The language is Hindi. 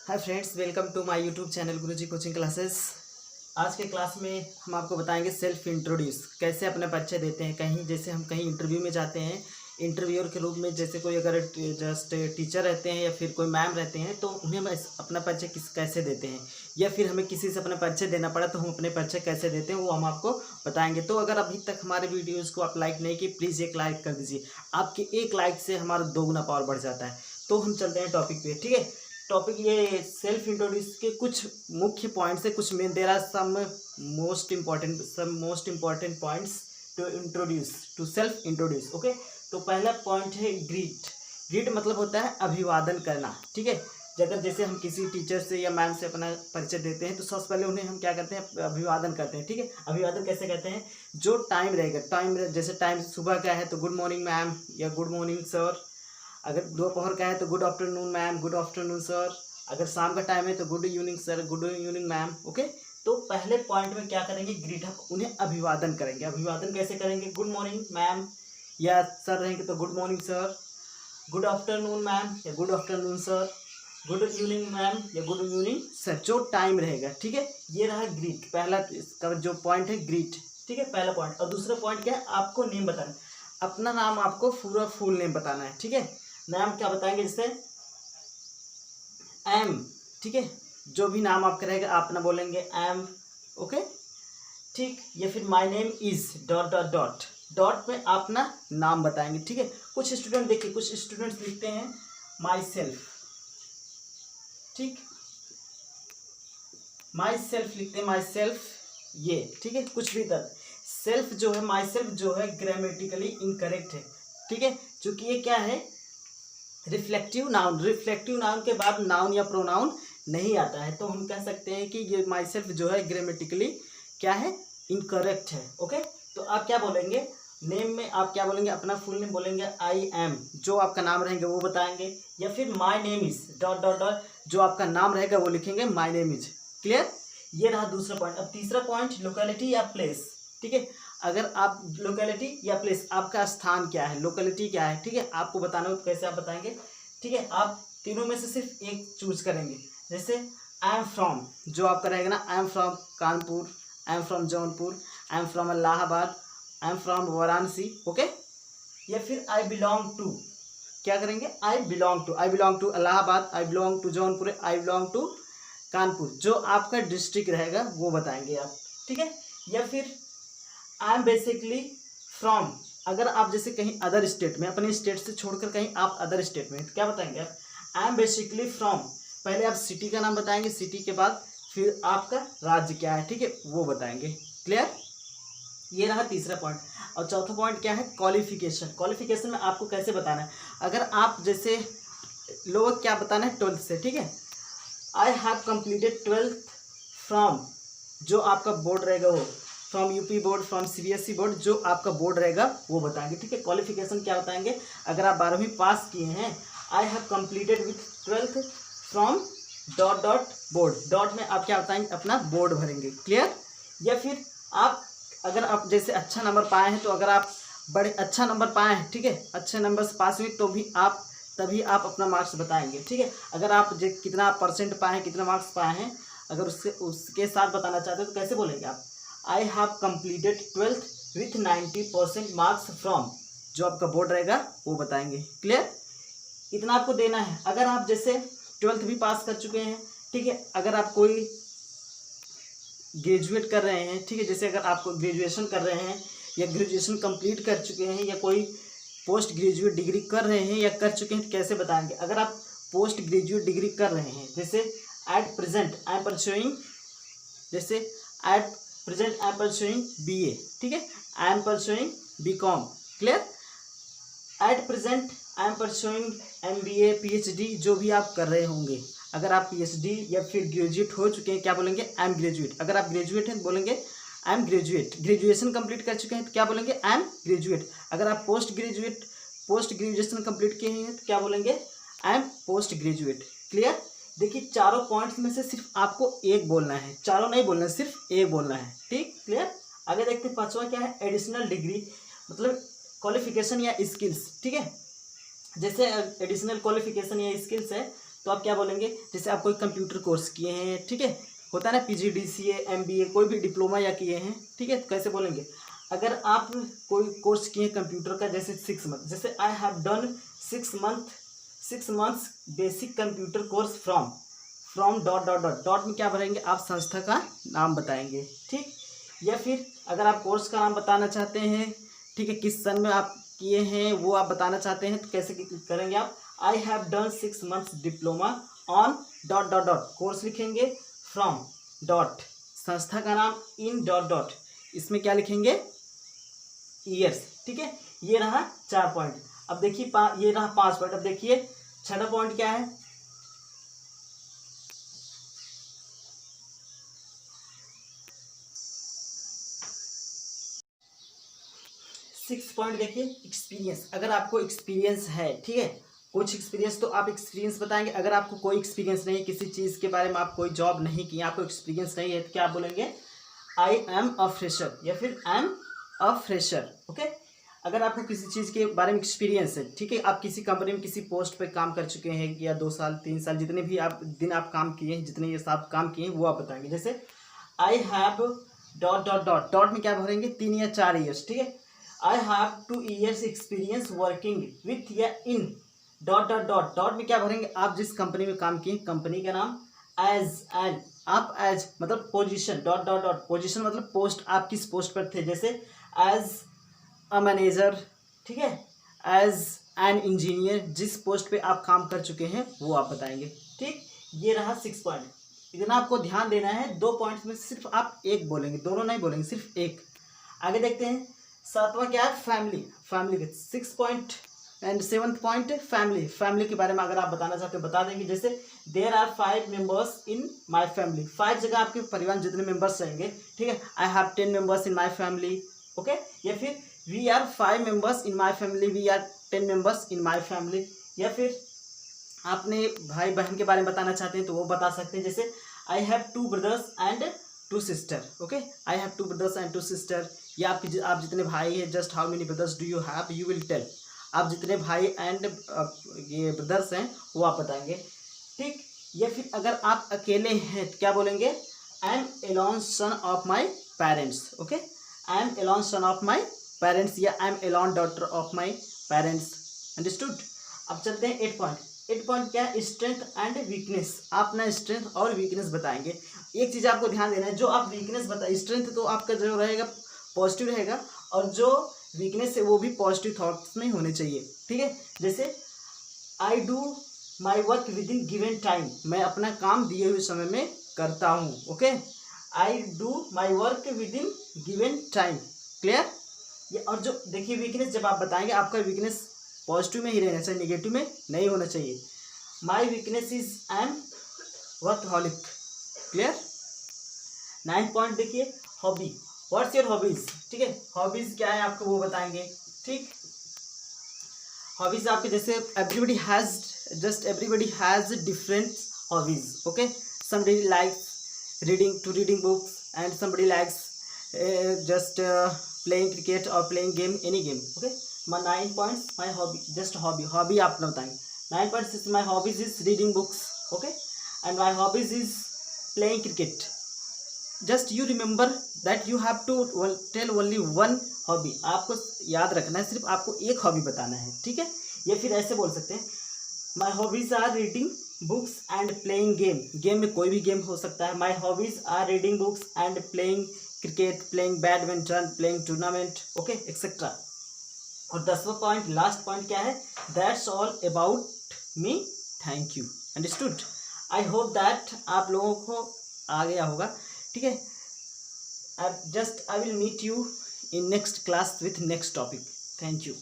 Hi friends, welcome to my YouTube channel Guruji coaching classes. आज के क्लास में हम आपको बताएंगे सेल्फ इंट्रोड्यूस कैसे अपने परिचय देते हैं। कहीं जैसे हम कहीं इंटरव्यू में जाते हैं, इंटरव्यूअर के रूप में जैसे कोई अगर जस्ट टीचर रहते हैं या फिर कोई मैम रहते हैं तो उन्हें हम अपना परिचय कैसे देते हैं, या फिर हमें किसी से अपना परिचय देना पड़ा तो हम अपने परिचय कैसे देते हैं वो हम आपको बताएंगे। तो अगर अभी तक हमारे वीडियोज़ को आप लाइक नहीं किए, प्लीज़ एक लाइक कर दीजिए। आपके एक लाइक से हमारा 2 गुना पावर बढ़ जाता है। तो हम चलते हैं टॉपिक पे, ठीक है। टॉपिक ये सेल्फ इंट्रोड्यूस के कुछ मुख्य पॉइंट्स है, कुछ main there are some most important points to introduce to self introduce. Okay, तो पहला पॉइंट है ग्रीट। ग्रीट मतलब होता है अभिवादन करना, ठीक है। अगर जैसे हम किसी टीचर से या मैम से अपना परिचय देते हैं तो सबसे पहले उन्हें हम क्या करते हैं, अभिवादन करते हैं, ठीक है। अभिवादन कैसे करते हैं, जो टाइम रहेगा, जैसे टाइम सुबह का है तो गुड मॉर्निंग मैम या गुड मॉर्निंग सर। अगर दोपहर का है तो good afternoon ma'am, good afternoon sir. अगर शाम का टाइम है तो good evening sir, good evening ma'am. Okay, तो पहले पॉइंट में क्या करेंगे, ग्रीट अप, उन्हें अभिवादन करेंगे। अभिवादन कैसे करेंगे, गुड मॉर्निंग मैम या सर रहेंगे तो good morning sir, good afternoon ma'am या good afternoon sir, good evening ma'am या गुड इवनिंग सर, जो टाइम रहेगा, ठीक है। ये रहा ग्रीट, पहला इसका जो पॉइंट है ग्रीट, ठीक है, पहला पॉइंट। और दूसरा पॉइंट क्या है, आपको नेम बताना, अपना नाम आपको पूरा फुल नेम बताना है, ठीक है। नाम क्या बताएंगे, जैसे एम, ठीक है, जो भी नाम आपका रहेगा आप ना बोलेंगे एम, ओके, ठीक। या फिर my name is dot dot dot, dot में आप ना नाम बताएंगे, ठीक है। कुछ स्टूडेंट देखिए, कुछ स्टूडेंट्स लिखते हैं माई सेल्फ, ठीक, माई सेल्फ लिखते हैं, माई सेल्फ ये, ठीक है, कुछ भी तक सेल्फ जो है, माई सेल्फ जो है ग्रामेटिकली इनकरेक्ट है, ठीक है, क्योंकि ये क्या है, रिफ्लेक्टिव नाउन। रिफ्लेक्टिव नाउन के बाद नाउन या प्रोनाउन नहीं आता है, तो हम कह सकते हैं कि ये माई सेल्फ जो है ग्रामेटिकली क्या है, इनकरेक्ट है। ओके, तो आप क्या बोलेंगे, नेम में आप क्या बोलेंगे, अपना फुल नेम बोलेंगे आई एम, जो आपका नाम रहेंगे वो बताएंगे, या फिर my name is dot dot dot, जो आपका नाम रहेगा वो लिखेंगे माई नेम इज। क्लियर, ये रहा दूसरा पॉइंट। अब तीसरा पॉइंट लोकेलिटी या प्लेस, ठीक है। अगर आप लोकेलिटी या प्लेस, आपका स्थान क्या है, लोकेलिटी क्या है, ठीक है, आपको बताना हो तो कैसे आप बताएंगे, ठीक है। आप तीनों में से सिर्फ एक चूज करेंगे, जैसे आई एम फ्रॉम, जो आपका रहेगा ना, I am from Kanpur, I am from Jaunpur, I am from Allahabad, I am from Varanasi, okay. या फिर आई बिलोंग टू, क्या करेंगे, I belong to Allahabad, I belong to Jaunpur, I belong to Kanpur, जो आपका डिस्ट्रिक्ट रहेगा वो बताएंगे आप, ठीक है। या फिर आई एम बेसिकली फ्रॉम, अगर आप जैसे कहीं अदर स्टेट में, अपने स्टेट से छोड़कर कहीं आप अदर स्टेट में, तो क्या बताएंगे आप, आई एम बेसिकली फ्रॉम, पहले आप सिटी का नाम बताएंगे, सिटी के बाद फिर आपका राज्य क्या है, ठीक है, वो बताएंगे। क्लियर, ये रहा तीसरा पॉइंट। और चौथा पॉइंट क्या है, क्वालिफिकेशन। क्वालिफिकेशन में आपको कैसे बताना है, अगर आप जैसे लोग क्या बताना है, 12th से, ठीक है। I have completed 12th from, जो आपका बोर्ड रहेगा वो, from UP board, from CBSE board, जो आपका बोर्ड रहेगा वो बताएंगे, ठीक है। क्वालिफिकेशन क्या बताएंगे, अगर आप 12वीं पास किए हैं, I have completed with 12th from dot dot board, dot में आप क्या बताएंगे, अपना बोर्ड भरेंगे। क्लियर, या फिर आप अगर आप जैसे अच्छा नंबर पाए हैं, तो अगर आप बड़े अच्छा नंबर पाए हैं, ठीक है, अच्छे नंबर से पास हुए तो भी आप तभी आप अपना मार्क्स बताएंगे, ठीक है। अगर आप कितना परसेंट पाए हैं, कितना मार्क्स पाए हैं, अगर उसके साथ बताना चाहते हो तो कैसे बोलेंगे आप, I have completed 12th with 90% marks from, जो आपका बोर्ड रहेगा वो बताएंगे। क्लियर, इतना आपको देना है। अगर आप जैसे 12th भी पास कर चुके हैं, ठीक है, अगर आप कोई ग्रेजुएट कर रहे हैं, ठीक है, जैसे अगर आप ग्रेजुएशन कर रहे हैं या ग्रेजुएशन कंप्लीट कर चुके हैं या कोई पोस्ट ग्रेजुएट डिग्री कर रहे हैं या कर चुके हैं, तो कैसे बताएंगे। अगर आप पोस्ट ग्रेजुएट डिग्री कर रहे हैं, जैसे at present I am pursuing, जैसे at present I am pursuing BA, ठीक है, I am pursuing BCom. Clear, at present I am pursuing MBA, PhD, जो भी आप कर रहे होंगे। अगर आप पीएचडी या फिर ग्रेजुएट हो चुके हैं, क्या बोलेंगे, आई एम ग्रेजुएट। अगर आप ग्रेजुएट हैं तो बोलेंगे I M graduate. Graduation complete कर चुके हैं तो क्या बोलेंगे, आई एम ग्रेजुएट। अगर आप पोस्ट ग्रेजुएशन कंप्लीट किए हैं तो क्या बोलेंगे, I M post graduate. Clear, देखिए चारों पॉइंट्स में से सिर्फ आपको एक बोलना है, चारों नहीं बोलना है, सिर्फ एक बोलना है, ठीक। क्लियर, आगे देखते हैं पांचवा क्या है, एडिशनल डिग्री, मतलब क्वालिफिकेशन या स्किल्स, ठीक है। जैसे एडिशनल क्वालिफिकेशन या स्किल्स है तो आप क्या बोलेंगे, जैसे आप कोई कंप्यूटर कोर्स किए हैं, ठीक है, होता है ना PGDCA MBA कोई भी डिप्लोमा या किए हैं, ठीक है, तो कैसे बोलेंगे, अगर आप कोई कोर्स किए कंप्यूटर का, जैसे 6 मंथ, जैसे I have done 6 months basic computer course from dot dot dot dot में क्या भरेंगे आप, संस्था का नाम बताएंगे, ठीक। या फिर अगर आप कोर्स का नाम बताना चाहते हैं, ठीक है, किस सन में आप किए हैं वो आप बताना चाहते हैं, तो कैसे करेंगे आप, I have done 6 months diploma on dot dot dot, course लिखेंगे, फ्रॉम डॉट, संस्था का नाम, इन डॉट डॉट, इसमें क्या लिखेंगे, ईयर्स, ठीक है। ये रहा 4 पॉइंट। अब देखिए ये रहा 5 पॉइंट। अब देखिए 6वां पॉइंट क्या है, 6 पॉइंट देखिए, एक्सपीरियंस। अगर आपको एक्सपीरियंस है, ठीक है, कुछ एक्सपीरियंस, तो आप एक्सपीरियंस बताएंगे। अगर आपको कोई एक्सपीरियंस नहीं है, किसी चीज़ के बारे में आप कोई जॉब नहीं की, आपको एक्सपीरियंस नहीं है, तो क्या बोलेंगे, आई एम अ फ्रेशर, या फिर I am a fresher, okay. अगर आपको किसी चीज़ के बारे में एक्सपीरियंस है, ठीक है, आप किसी कंपनी में किसी पोस्ट पे काम कर चुके हैं, या 2 साल 3 साल, जितने भी आप दिन आप काम किए हैं, जितने ये आप काम किए हैं वो आप बताएंगे। जैसे I have dot dot dot, dot में क्या भरेंगे, 3 या 4 ईयर्स, ठीक है। I have 2 years experience working with या in dot dot dot, dot में क्या भरेंगे आप, जिस कंपनी में काम किए, कंपनी का नाम, एज एन, आप एज मतलब position, dot dot dot, position मतलब पोस्ट, आप किस पोस्ट पर थे, जैसे एज अ मैनेजर, ठीक है, एज एन इंजीनियर, जिस पोस्ट पे आप काम कर चुके हैं वो आप बताएंगे, ठीक। ये रहा 6 पॉइंट। इतना आपको ध्यान देना है, 2 पॉइंट्स में सिर्फ आप एक बोलेंगे, दोनों नहीं बोलेंगे, सिर्फ एक। आगे देखते हैं 7वां क्या है, फैमिली। फैमिली के 6 point and 7th point family. Family के बारे में अगर आप बताना चाहते हो बता देंगे, जैसे there are 5 members in my family, 5 जगह आपके परिवार में जितने मेंबर्स रहेंगे, ठीक है। I have 10 members in my family, okay. या फिर we are 5 members in my family, we are 10 members in my family. या फिर आपने भाई बहन के बारे में बताना चाहते हैं तो वो बता सकते हैं, जैसे I have 2 brothers and 2 sister, okay. I have 2 brothers and 2 sister. या आप जितने भाई हैं, just how many brothers do you have, you will tell, आप जितने भाई एंड ये ब्रदर्स हैं वो आप बताएंगे, ठीक। या फिर अगर आप अकेले हैं तो क्या बोलेंगे, I am alone son of my parents, okay, I am alone son of my parents, या I am alone daughter of my parents, understood. अब चलते हैं 8 पॉइंट। 8 पॉइंट क्या है, स्ट्रेंथ एंड वीकनेस। आप अपना स्ट्रेंथ और वीकनेस बताएंगे। एक चीज़ आपको ध्यान देना है, जो आप वीकनेस बताए, स्ट्रेंथ तो आपका जो रहेगा पॉजिटिव रहेगा, और जो वीकनेस है वो भी पॉजिटिव थॉट्स में होने चाहिए, ठीक है। जैसे I do my work with in given time, मैं अपना काम दिए हुए समय में करता हूँ, okay. I do my work with in given time, clear. ये और जो देखिए वीकनेस जब आप बताएंगे, आपका वीकनेस पॉजिटिव में ही रहना चाहिए, नेगेटिव में नहीं होना चाहिए। My weakness is I am workaholic, clear. 9 point देखिए, हॉबी। व्हाट्स योर हॉबीज, ठीक है, हॉबीज क्या है आपको वो बताएंगे, ठीक। हॉबीज आपके जैसे everybody has different hobbies, okay. Somebody likes reading books and somebody likes just playing cricket और playing game, any game, okay. 9 points, my hobby, just hobby आप ना बताएंगे। 9 points, my hobbies is reading books, okay, and my hobbies is playing cricket. Just you remember that you have to tell only 1 hobby, आपको याद रखना है, सिर्फ आपको एक हॉबी बताना है, ठीक है। या फिर ऐसे बोल सकते हैं, my hobbies are reading books and playing game, game में कोई भी गेम हो सकता है। My hobbies are reading books and playing cricket, playing badminton, playing tournament, okay, etcetera. और 10वां पॉइंट, लास्ट पॉइंट क्या है, that's all about me, thank you, understood. I hope that आप लोगों को आ गया होगा, ठीक है। I will meet you in next class with next topic. Thank you.